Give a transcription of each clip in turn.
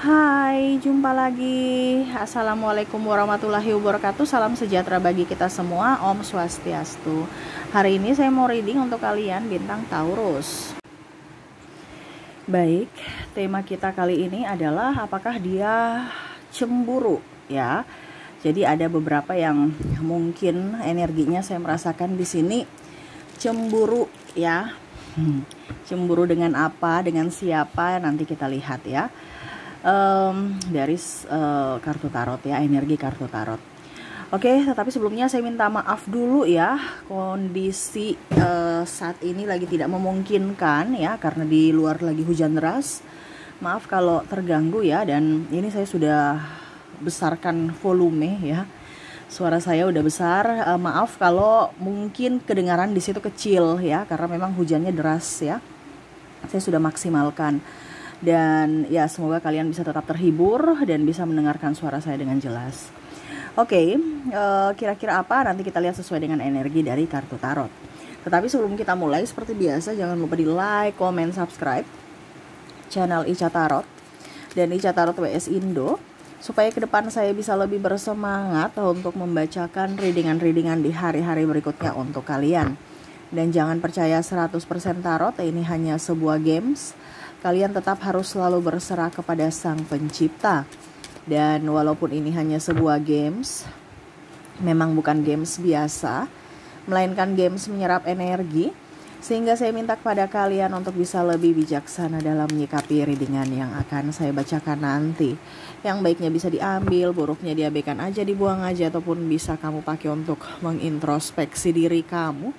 Hai, jumpa lagi. Assalamualaikum warahmatullahi wabarakatuh. Salam sejahtera bagi kita semua. Om Swastiastu. Hari ini saya mau reading untuk kalian bintang Taurus. Baik, tema kita kali ini adalah apakah dia cemburu ya. Jadi ada beberapa yang mungkin energinya saya merasakan di sini cemburu ya. Cemburu dengan apa, dengan siapa, nanti kita lihat ya. Dari kartu tarot ya, energi kartu tarot. Oke, tetapi sebelumnya saya minta maaf dulu ya, kondisi saat ini lagi tidak memungkinkan ya, karena di luar lagi hujan deras. Maaf kalau terganggu ya, dan ini saya sudah besarkan volume ya, suara saya udah besar. Maaf kalau mungkin kedengaran di situ kecil ya, karena memang hujannya deras ya. Saya sudah maksimalkan. Dan ya semoga kalian bisa tetap terhibur dan bisa mendengarkan suara saya dengan jelas. Oke, kira-kira apa nanti kita lihat sesuai dengan energi dari kartu tarot. Tetapi sebelum kita mulai seperti biasa jangan lupa di like, comment, subscribe channel Ica Tarot dan Ica Tarot WS Indo, supaya ke depan saya bisa lebih bersemangat untuk membacakan readingan-readingan di hari-hari berikutnya untuk kalian. Dan jangan percaya 100% tarot, ini hanya sebuah games. Kalian tetap harus selalu berserah kepada Sang Pencipta. Dan walaupun ini hanya sebuah games, memang bukan games biasa, melainkan games menyerap energi. Sehingga saya minta kepada kalian untuk bisa lebih bijaksana dalam menyikapi readingan yang akan saya bacakan nanti. Yang baiknya bisa diambil, buruknya diabaikan aja, dibuang aja, ataupun bisa kamu pakai untuk mengintrospeksi diri kamu,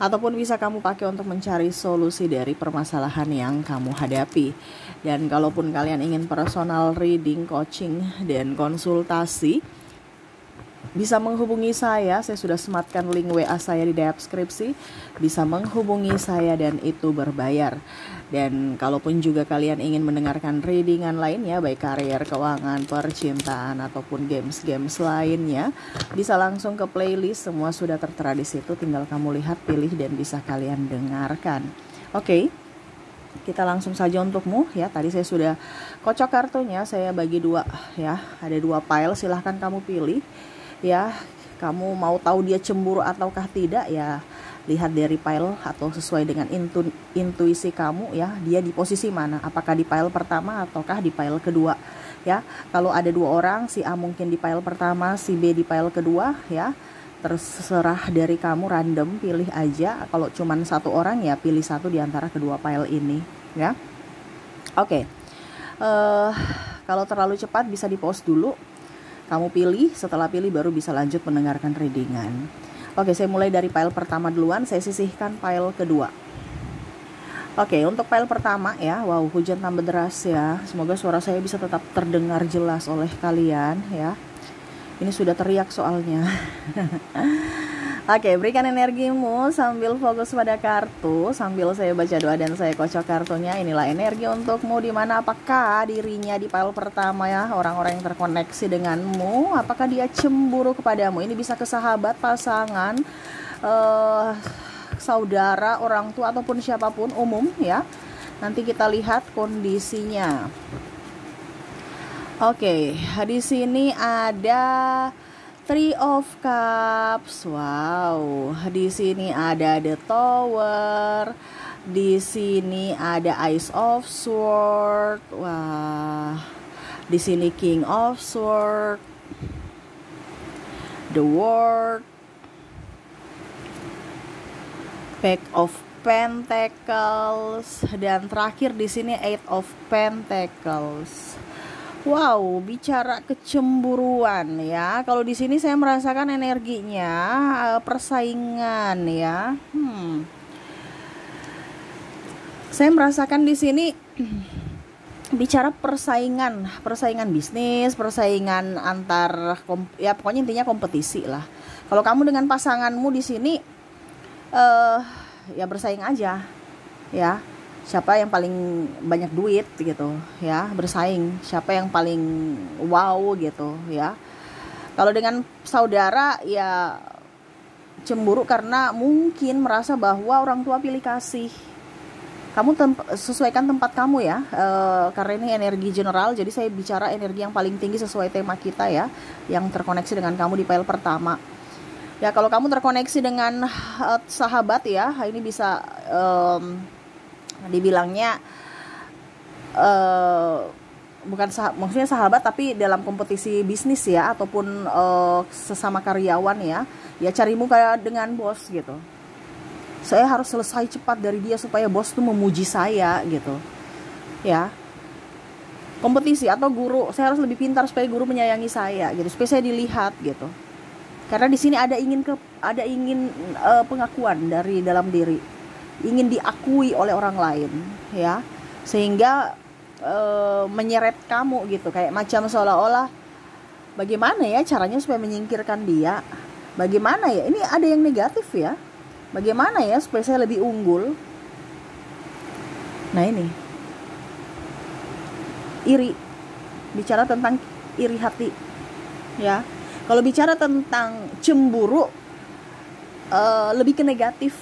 ataupun bisa kamu pakai untuk mencari solusi dari permasalahan yang kamu hadapi. Dan kalaupun kalian ingin personal reading, coaching, dan konsultasi, bisa menghubungi saya sudah sematkan link WA saya di deskripsi. Bisa menghubungi saya dan itu berbayar. Dan kalaupun juga kalian ingin mendengarkan readingan lainnya, baik karier, keuangan, percintaan, ataupun games-games lainnya, bisa langsung ke playlist, semua sudah tertera di situ. Tinggal kamu lihat, pilih, dan bisa kalian dengarkan. Oke, kita langsung saja untukmu ya. Tadi saya sudah kocok kartunya, saya bagi dua ya. Ada dua pile, silahkan kamu pilih ya. Kamu mau tahu dia cemburu ataukah tidak ya, lihat dari pile atau sesuai dengan intuisi kamu ya, dia di posisi mana, apakah di pile pertama ataukah di pile kedua ya. Kalau ada dua orang, si A mungkin di pile pertama, si B di pile kedua ya, terserah dari kamu, random, pilih aja. Kalau cuman satu orang ya pilih satu di antara kedua pile ini ya. Oke, kalau terlalu cepat bisa di pause dulu, kamu pilih, setelah pilih baru bisa lanjut mendengarkan readingan. Oke, saya mulai dari pile pertama duluan, saya sisihkan pile kedua. Oke, untuk pile pertama ya, wow, hujan tambah deras ya. Semoga suara saya bisa tetap terdengar jelas oleh kalian ya. Ini sudah teriak soalnya. Oke, berikan energimu sambil fokus pada kartu, sambil saya baca doa dan saya kocok kartunya. Inilah energi untukmu, dimana apakah dirinya di pile pertama ya, orang-orang yang terkoneksi denganmu, apakah dia cemburu kepadamu. Ini bisa ke sahabat, pasangan, saudara, orang tua, ataupun siapapun, umum ya. Nanti kita lihat kondisinya. Oke, di sini ada Three of Cups. Wow, di sini ada The Tower. Di sini ada Ace of Swords. Wah. Di sini King of Swords. The World. Pack of Pentacles, dan terakhir di sini Eight of Pentacles. Wow, bicara kecemburuan ya. Kalau di sini saya merasakan energinya persaingan ya. Saya merasakan di sini bicara persaingan bisnis, persaingan antar ya, pokoknya intinya kompetisi lah. Kalau kamu dengan pasanganmu di sini ya bersaing aja ya. Siapa yang paling banyak duit gitu ya, bersaing. Siapa yang paling wow gitu ya. Kalau dengan saudara ya cemburu karena mungkin merasa bahwa orang tua pilih kasih Kamu sesuaikan tempat kamu ya, karena ini energi general, jadi saya bicara energi yang paling tinggi sesuai tema kita ya, yang terkoneksi dengan kamu di pile pertama. Ya, kalau kamu terkoneksi dengan sahabat ya, ini bisa dibilangnya bukan maksudnya sahabat tapi dalam kompetisi bisnis ya, ataupun sesama karyawan ya, ya cari muka dengan bos gitu. Saya harus selesai cepat dari dia supaya bos tuh memuji saya gitu ya. Kompetisi atau guru, saya harus lebih pintar supaya guru menyayangi saya gitu, supaya saya dilihat gitu. Karena di sini ada ingin pengakuan dari dalam diri, ingin diakui oleh orang lain ya, sehingga menyeret kamu gitu, kayak macam seolah-olah bagaimana ya caranya supaya menyingkirkan dia, bagaimana ya, ini ada yang negatif ya, bagaimana ya supaya saya lebih unggul. Nah ini iri, bicara tentang iri hati ya. Kalau bicara tentang cemburu, lebih ke negatif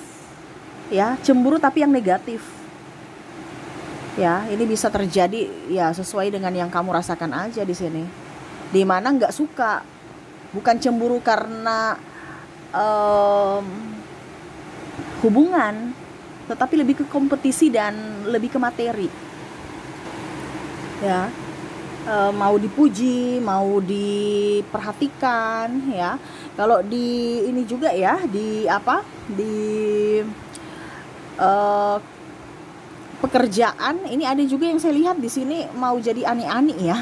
ya, cemburu tapi yang negatif ya. Ini bisa terjadi ya sesuai dengan yang kamu rasakan aja di sini, dimana nggak suka, bukan cemburu karena hubungan, tetapi lebih ke kompetisi dan lebih ke materi ya. Mau dipuji, mau diperhatikan ya. Kalau di ini juga ya, di pekerjaan ini ada juga yang saya lihat di sini mau jadi ani-ani ya.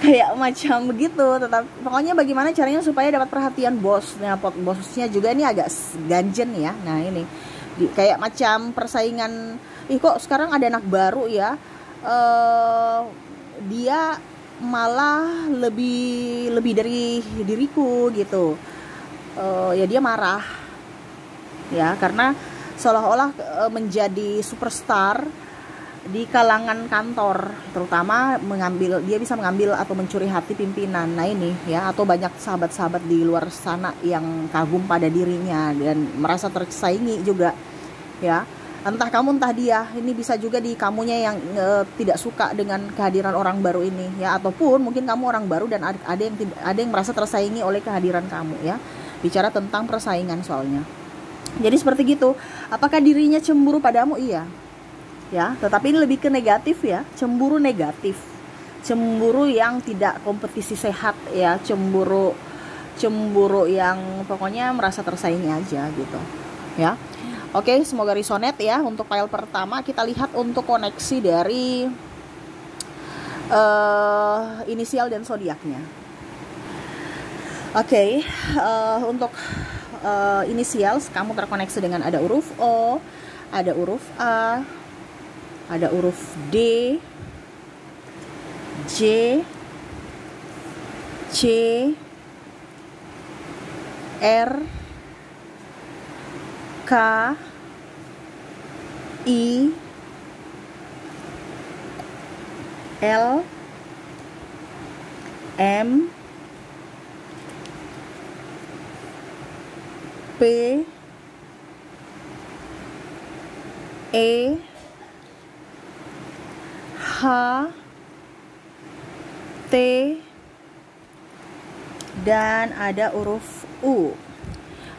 Kayak macam begitu, tetapi pokoknya bagaimana caranya supaya dapat perhatian bos. Nah, bosnya juga ini agak ganjen ya. Nah, ini kayak macam persaingan, kok sekarang ada anak baru ya, dia malah lebih dari diriku gitu. Ya dia marah ya, karena seolah-olah menjadi superstar di kalangan kantor, terutama dia bisa mengambil atau mencuri hati pimpinan. Nah ini ya, atau banyak sahabat-sahabat di luar sana yang kagum pada dirinya dan merasa tersaingi juga ya. Entah kamu entah dia, ini bisa juga di kamunya yang tidak suka dengan kehadiran orang baru ini ya, ataupun mungkin kamu orang baru dan ada yang merasa tersaingi oleh kehadiran kamu ya. Bicara tentang persaingan soalnya. Jadi seperti gitu. Apakah dirinya cemburu padamu? Iya ya, tetapi ini lebih ke negatif ya, cemburu negatif, cemburu yang tidak kompetisi sehat ya, cemburu yang pokoknya merasa tersaingi aja gitu ya. Oke, semoga resonate ya. Untuk file pertama kita lihat untuk koneksi dari inisial dan zodiaknya. Oke, untuk inisial kamu terkoneksi dengan ada huruf O, ada huruf A, ada huruf D, J, C, R, K, I, L, M, P, E, H, T, dan ada huruf U.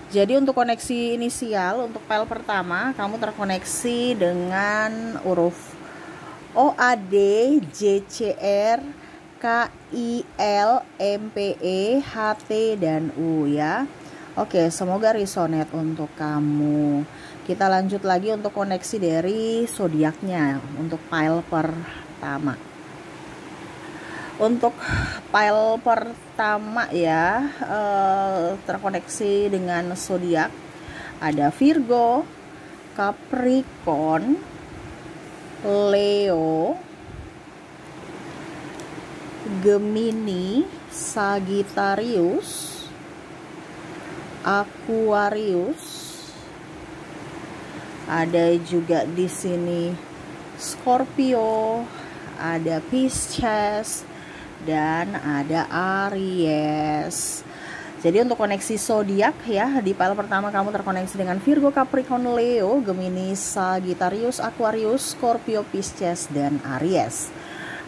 Jadi untuk koneksi inisial untuk file pertama kamu terkoneksi dengan huruf O, A, D, J, C, R, K, I, L, M, P, E, H, T, dan U ya. Oke, semoga resonate untuk kamu. Kita lanjut lagi untuk koneksi dari zodiaknya untuk file pertama. Untuk file pertama ya, terkoneksi dengan zodiak ada Virgo, Capricorn, Leo, Gemini, Sagittarius, Aquarius. Ada juga di sini Scorpio, ada Pisces, dan ada Aries. Jadi untuk koneksi zodiak ya, di pile pertama kamu terkoneksi dengan Virgo, Capricorn, Leo, Gemini, Sagittarius, Aquarius, Scorpio, Pisces, dan Aries.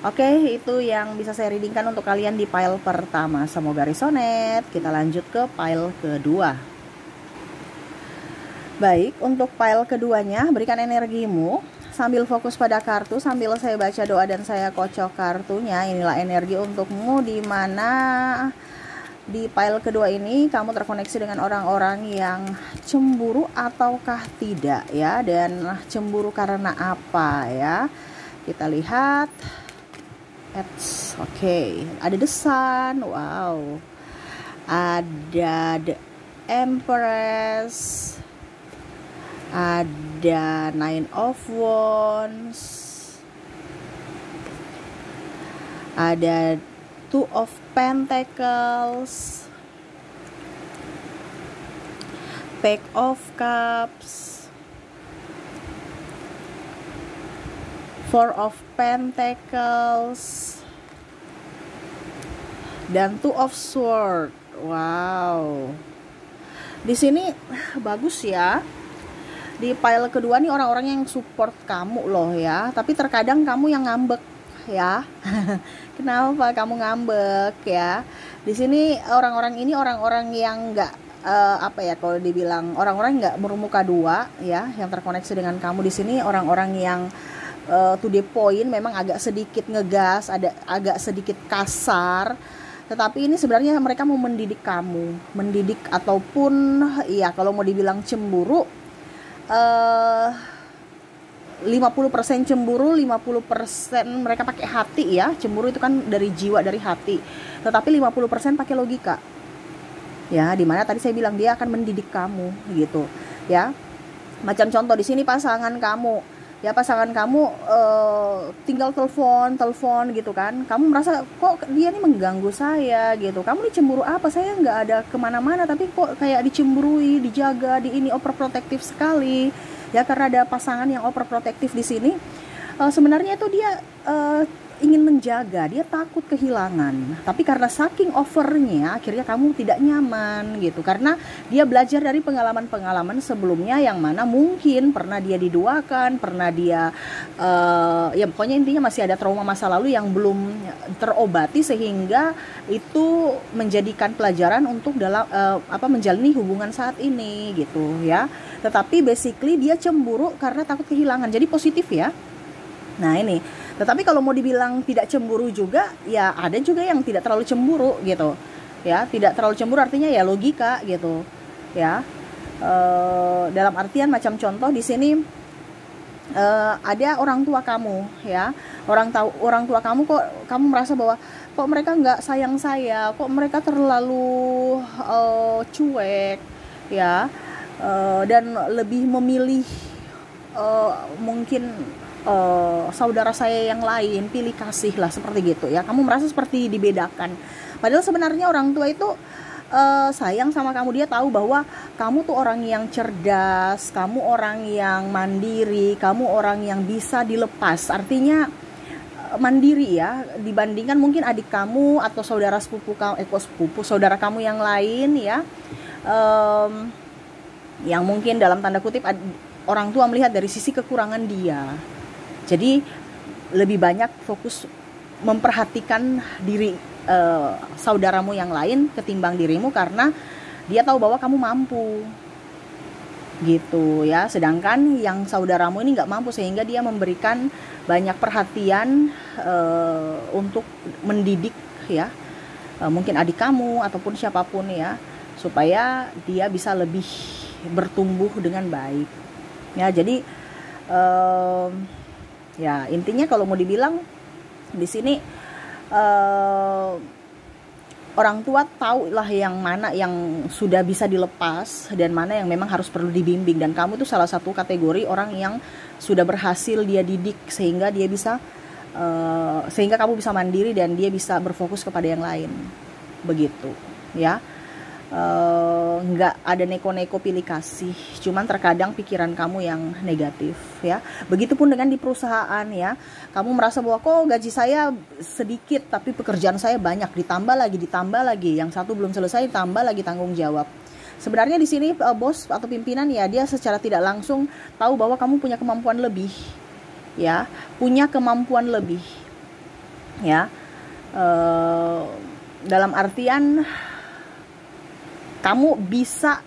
Oke, itu yang bisa saya readingkan untuk kalian di pile pertama. Semoga resonate. Kita lanjut ke pile kedua. Baik, untuk pile keduanya, berikan energimu sambil fokus pada kartu, sambil saya baca doa dan saya kocok kartunya. Inilah energi untukmu, di mana di pile kedua ini kamu terkoneksi dengan orang-orang yang cemburu ataukah tidak ya, dan cemburu karena apa ya. Kita lihat. Oke, ada The Sun, wow. Ada The Empress. Ada Nine of Wands. Ada Two of Pentacles, Page of Cups, Four of Pentacles, dan Two of Swords. Wow, di sini bagus ya. Di pile kedua nih orang-orang yang support kamu loh ya, tapi terkadang kamu yang ngambek ya. Kenapa kamu ngambek ya? Di sini orang-orang ini orang-orang yang nggak apa ya, kalau dibilang orang-orang nggak bermuka dua ya, yang terkoneksi dengan kamu di sini orang-orang yang to the point, memang agak sedikit ngegas, ada agak sedikit kasar. Tetapi ini sebenarnya mereka mau mendidik kamu, mendidik ataupun ya kalau mau dibilang cemburu. 50% cemburu, 50% mereka pakai hati ya. Cemburu itu kan dari jiwa, dari hati. Tetapi 50% pakai logika. Ya, dimana tadi saya bilang dia akan mendidik kamu gitu, ya. Macam contoh di sini pasangan kamu. Ya, pasangan kamu tinggal telepon gitu kan. Kamu merasa kok dia nih mengganggu saya gitu. Kamu dicemburu apa? Saya nggak ada kemana-mana, tapi kok kayak dicemburui, dijaga, di ini overprotective sekali. Ya, karena ada pasangan yang overprotective di sini. Sebenarnya itu dia ingin menjaga, dia takut kehilangan. Tapi karena saking overnya, akhirnya kamu tidak nyaman gitu. Karena dia belajar dari pengalaman-pengalaman sebelumnya yang mana mungkin pernah dia diduakan, pernah dia ya pokoknya intinya masih ada trauma masa lalu yang belum terobati, sehingga itu menjadikan pelajaran untuk dalam menjalani hubungan saat ini gitu ya. Tetapi basically dia cemburu karena takut kehilangan. Jadi positif ya. Nah ini, tetapi kalau mau dibilang tidak cemburu juga, ya ada juga yang tidak terlalu cemburu gitu, ya tidak terlalu cemburu artinya ya logika gitu, ya dalam artian macam contoh di sini ada orang tua kamu, ya orang tua kamu kok kamu merasa bahwa kok mereka nggak sayang saya, kok mereka terlalu cuek, ya dan lebih memilih mungkin saudara saya yang lain, pilih kasih lah seperti gitu ya. Kamu merasa seperti dibedakan, padahal sebenarnya orang tua itu sayang sama kamu. Dia tahu bahwa kamu tuh orang yang cerdas, kamu orang yang mandiri, kamu orang yang bisa dilepas. Artinya mandiri ya, dibandingkan mungkin adik kamu atau saudara sepupu kamu, saudara kamu yang lain ya, yang mungkin dalam tanda kutip orang tua melihat dari sisi kekurangan dia. Jadi lebih banyak fokus memperhatikan diri saudaramu yang lain ketimbang dirimu, karena dia tahu bahwa kamu mampu gitu ya. Sedangkan yang saudaramu ini nggak mampu, sehingga dia memberikan banyak perhatian untuk mendidik ya, mungkin adik kamu ataupun siapapun ya, supaya dia bisa lebih bertumbuh dengan baik ya. Jadi ya intinya kalau mau dibilang di sini orang tua tahu lah yang mana yang sudah bisa dilepas dan mana yang memang harus perlu dibimbing, dan kamu itu salah satu kategori orang yang sudah berhasil dia didik sehingga dia bisa sehingga kamu bisa mandiri dan dia bisa berfokus kepada yang lain begitu ya. nggak ada neko-neko pilih kasih, cuman terkadang pikiran kamu yang negatif ya. Begitupun dengan di perusahaan ya, kamu merasa bahwa kok gaji saya sedikit tapi pekerjaan saya banyak, ditambah lagi, yang satu belum selesai tambah lagi tanggung jawab. Sebenarnya di sini bos atau pimpinan ya, dia secara tidak langsung tahu bahwa kamu punya kemampuan lebih ya, ya, dalam artian kamu bisa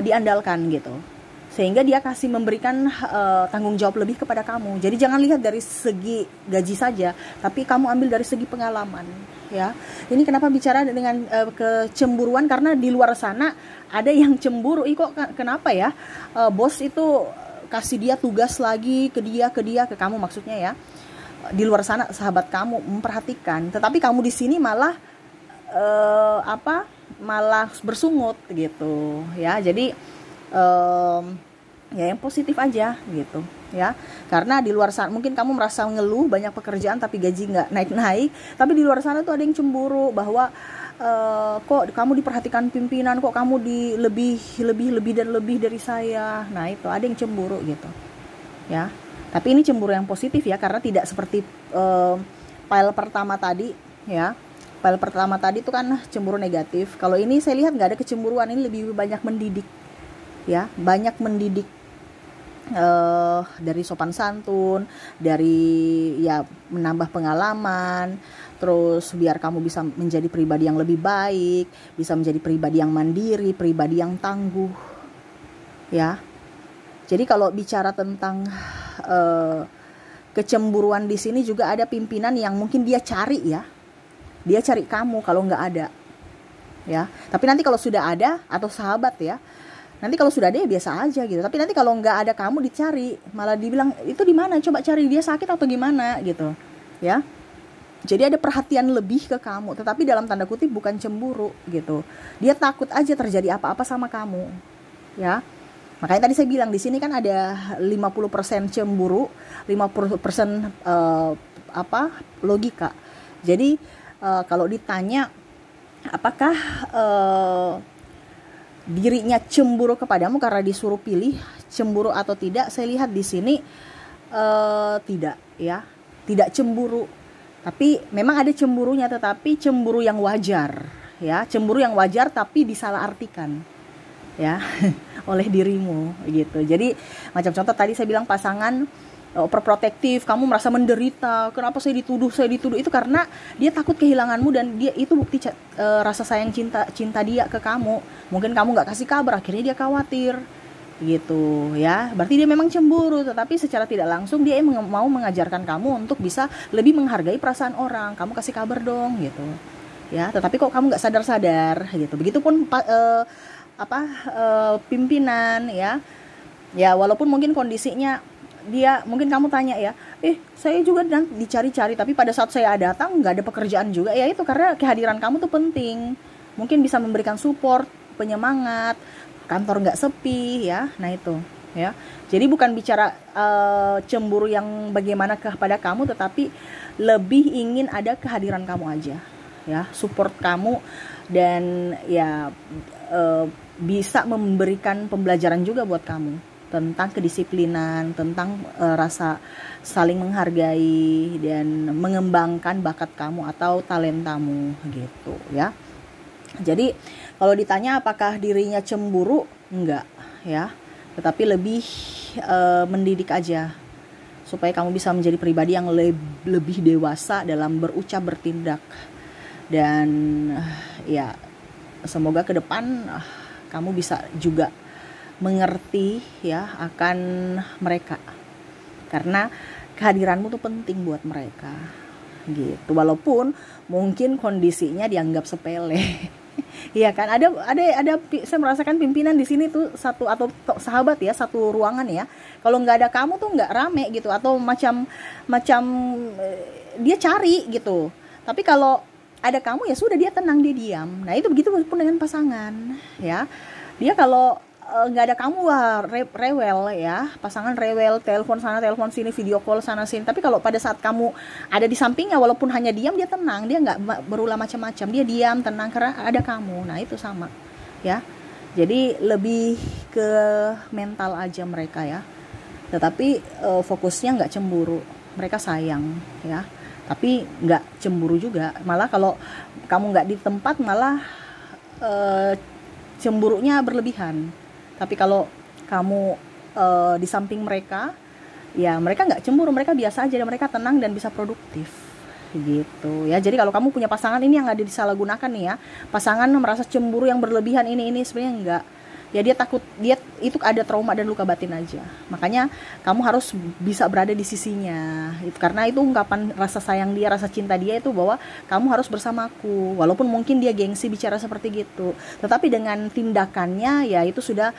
diandalkan gitu, sehingga dia kasih memberikan tanggung jawab lebih kepada kamu. Jadi jangan lihat dari segi gaji saja, tapi kamu ambil dari segi pengalaman ya. Ini kenapa bicara dengan kecemburuan, karena di luar sana ada yang cemburu. Kok kenapa ya bos itu kasih dia tugas lagi ke kamu maksudnya ya. Di luar sana sahabat kamu memperhatikan, tetapi kamu di sini malah malah bersungut gitu ya. Jadi ya yang positif aja gitu ya, karena di luar sana mungkin kamu merasa ngeluh banyak pekerjaan tapi gaji nggak naik-naik, tapi di luar sana tuh ada yang cemburu bahwa kok kamu diperhatikan pimpinan, kok kamu lebih dari saya. Nah itu ada yang cemburu gitu ya, tapi ini cemburu yang positif ya, karena tidak seperti file pertama tadi ya. File pertama tadi itu kan cemburu negatif. Kalau ini saya lihat nggak ada kecemburuan, ini lebih banyak mendidik ya, dari sopan santun, dari ya menambah pengalaman, terus biar kamu bisa menjadi pribadi yang lebih baik, bisa menjadi pribadi yang mandiri, pribadi yang tangguh ya. Jadi kalau bicara tentang kecemburuan di sini juga ada pimpinan yang mungkin dia cari ya. Dia cari kamu kalau nggak ada ya. Tapi nanti kalau sudah ada, atau sahabat ya, nanti kalau sudah ada ya biasa aja gitu. Tapi nanti kalau nggak ada kamu dicari, malah dibilang itu di mana, coba cari, dia sakit atau gimana gitu ya. Jadi ada perhatian lebih ke kamu, tetapi dalam tanda kutip bukan cemburu gitu. Dia takut aja terjadi apa-apa sama kamu ya. Makanya tadi saya bilang di sini kan ada 50% cemburu, 50% logika. Jadi kalau ditanya apakah dirinya cemburu kepadamu karena disuruh pilih cemburu atau tidak, saya lihat di sini tidak ya, tidak cemburu. Tapi memang ada cemburunya, tetapi cemburu yang wajar ya, cemburu yang wajar tapi disalahartikan ya oleh dirimu gitu. Jadi macam contoh tadi saya bilang pasangan overprotektif, kamu merasa menderita, kenapa saya dituduh, itu karena dia takut kehilanganmu, dan dia itu bukti rasa sayang cinta dia ke kamu. Mungkin kamu nggak kasih kabar, akhirnya dia khawatir gitu ya. Berarti dia memang cemburu, tetapi secara tidak langsung dia mau mengajarkan kamu untuk bisa lebih menghargai perasaan orang. Kamu kasih kabar dong gitu ya, tetapi kok kamu nggak sadar gitu. Begitupun pimpinan ya, walaupun mungkin kondisinya dia, mungkin kamu tanya ya, saya juga dicari-cari, tapi pada saat saya datang nggak ada pekerjaan juga. Ya itu karena kehadiran kamu tuh penting, mungkin bisa memberikan support, penyemangat, kantor nggak sepi ya. Nah itu ya, jadi bukan bicara cemburu yang bagaimana kepada kamu, tetapi lebih ingin ada kehadiran kamu aja ya, support kamu, dan ya bisa memberikan pembelajaran juga buat kamu tentang kedisiplinan, tentang rasa saling menghargai dan mengembangkan bakat kamu atau talentamu gitu ya. Jadi kalau ditanya apakah dirinya cemburu, enggak ya, tetapi lebih mendidik aja supaya kamu bisa menjadi pribadi yang lebih dewasa dalam berucap, bertindak, dan ya semoga ke depan kamu bisa juga mengerti ya akan mereka, karena kehadiranmu tuh penting buat mereka gitu, walaupun mungkin kondisinya dianggap sepele. Iya kan, ada saya merasakan pimpinan di sini tuh satu atau sahabat ya, satu ruangan ya, kalau nggak ada kamu tuh nggak rame gitu, atau macam dia cari gitu, tapi kalau ada kamu ya sudah, dia tenang, dia diam. Nah itu begitu pun dengan pasangan ya, dia kalau nggak ada kamu, wah rewel ya, pasangan rewel, telepon sana telepon sini, video call sana sini. Tapi kalau pada saat kamu ada di sampingnya, walaupun hanya diam, dia tenang, dia nggak berulah macam-macam, dia diam tenang karena ada kamu. Nah itu sama ya, jadi lebih ke mental aja mereka ya, tetapi fokusnya nggak cemburu, mereka sayang ya, tapi nggak cemburu juga. Malah kalau kamu nggak di tempat, malah cemburunya berlebihan. Tapi kalau kamu di samping mereka, ya mereka nggak cemburu, mereka biasa aja, dan mereka tenang dan bisa produktif gitu ya. Jadi kalau kamu punya pasangan ini yang ada disalahgunakan nih ya, pasangan merasa cemburu yang berlebihan ini sebenarnya enggak. Ya dia takut, dia itu ada trauma dan luka batin aja. Makanya kamu harus bisa berada di sisinya. Itu karena itu ungkapan rasa sayang dia, rasa cinta dia itu bahwa kamu harus bersamaku. Walaupun mungkin dia gengsi bicara seperti gitu, tetapi dengan tindakannya ya itu sudah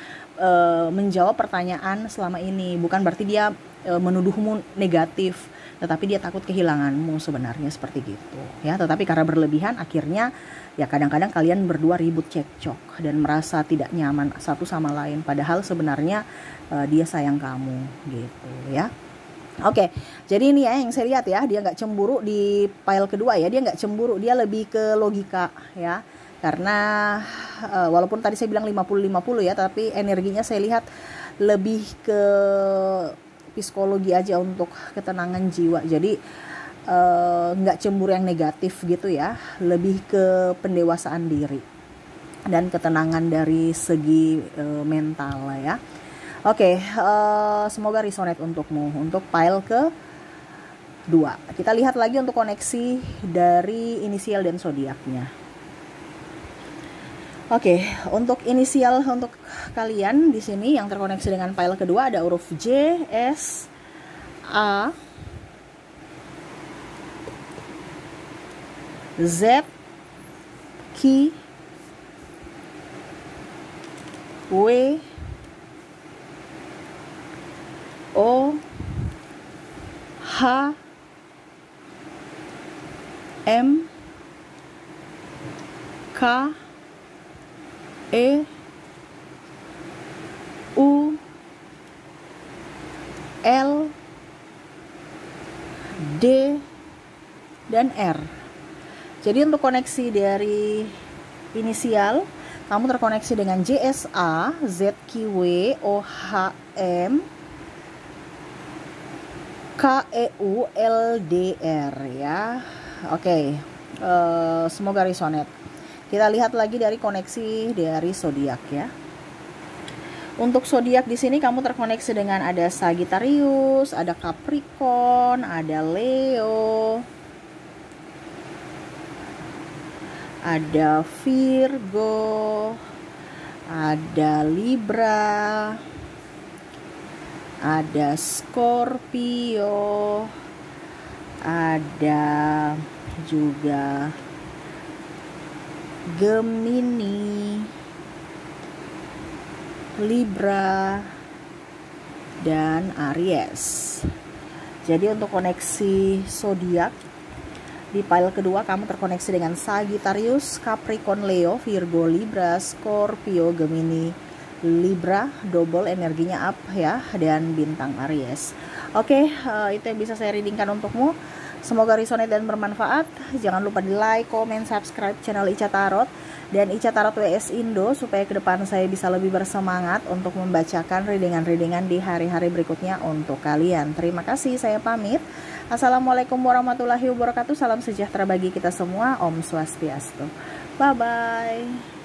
menjawab pertanyaan selama ini. Bukan berarti dia menuduhmu negatif, tetapi dia takut kehilanganmu sebenarnya, seperti gitu ya. Tetapi karena berlebihan, akhirnya ya kadang-kadang kalian berdua ribut, cekcok, dan merasa tidak nyaman satu sama lain, padahal sebenarnya dia sayang kamu gitu ya. Oke, jadi ini ya yang saya lihat ya, dia nggak cemburu di pile kedua ya, dia nggak cemburu, dia lebih ke logika ya. Karena walaupun tadi saya bilang 50-50 ya, tapi energinya saya lihat lebih ke psikologi aja, untuk ketenangan jiwa. Jadi nggak cemburu yang negatif gitu ya, lebih ke pendewasaan diri dan ketenangan dari segi mental ya. Oke, semoga resonate untukmu untuk pile ke 2. Kita lihat lagi untuk koneksi dari inisial dan zodiaknya. Oke, untuk inisial untuk kalian di sini yang terkoneksi dengan pile kedua ada huruf J, S, A, Z, Q, W, O, H, M, K, E, U, L, D, dan R. Jadi untuk koneksi dari inisial, kamu terkoneksi dengan JSA, ZQW, OHM, KEU, LDR ya. Oke, semoga resonate. Kita lihat lagi dari koneksi dari zodiak ya. Untuk zodiak di sini kamu terkoneksi dengan ada Sagittarius, ada Capricorn, ada Leo, ada Virgo, ada Libra, ada Scorpio, ada juga Gemini, Libra, dan Aries. Jadi untuk koneksi zodiak di pile kedua kamu terkoneksi dengan Sagittarius, Capricorn, Leo, Virgo, Libra, Scorpio, Gemini, Libra, double energinya up ya, dan bintang Aries. Oke, itu yang bisa saya readingkan untukmu. Semoga resonate dan bermanfaat. Jangan lupa di like, comment, subscribe channel Ica Tarot dan Ica Tarot WS Indo, supaya ke depan saya bisa lebih bersemangat untuk membacakan readingan-readingan di hari-hari berikutnya untuk kalian. Terima kasih, saya pamit. Assalamualaikum warahmatullahi wabarakatuh. Salam sejahtera bagi kita semua. Om Swastiastu. Bye-bye.